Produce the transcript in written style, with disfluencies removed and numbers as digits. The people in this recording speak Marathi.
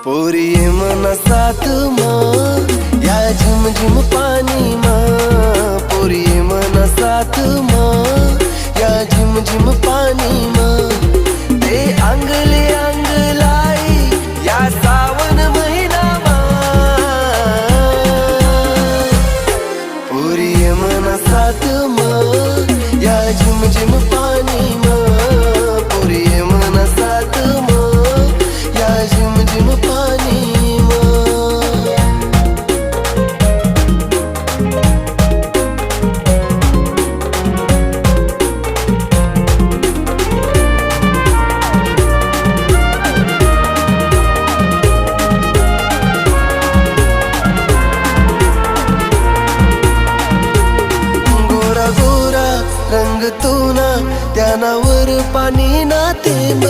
पोरी ये मना साथ माँ या झिम झिम पानी माँ। पोरी ये मना साथ माँ या झिम झिम पानी माँ। ते अंगले अंग लाई या सावन महिना माँ। पोरी ये मना साथ माँ या झिम झिम पानी माँ। पोरी ये मना साथ माँ या झिम झिम पानी माँ। गोरा गोरा रंग तू ना त्यानावर पाणी ना थेंब।